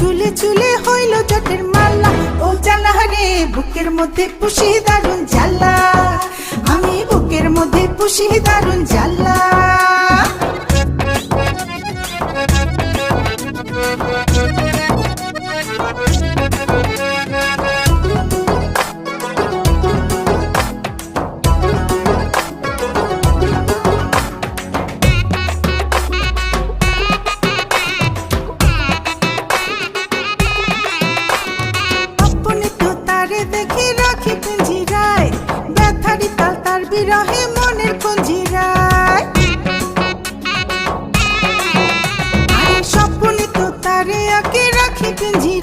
চুলে চুলে হইল জটের মালা। ও জ্বালা রে বুকের মধ্যে পুষি দারুন জ্বালা, আমি বুকের মধ্যে পুষি দারুন জ্বালা। দেখি রাখি পিঞ্জিরায়, ব্যথারি তাল তার বিরহে মনের পঞ্জিরায়। স্বপ্নে তো তারে আঁকে রাখি পিঞ্জিরায়।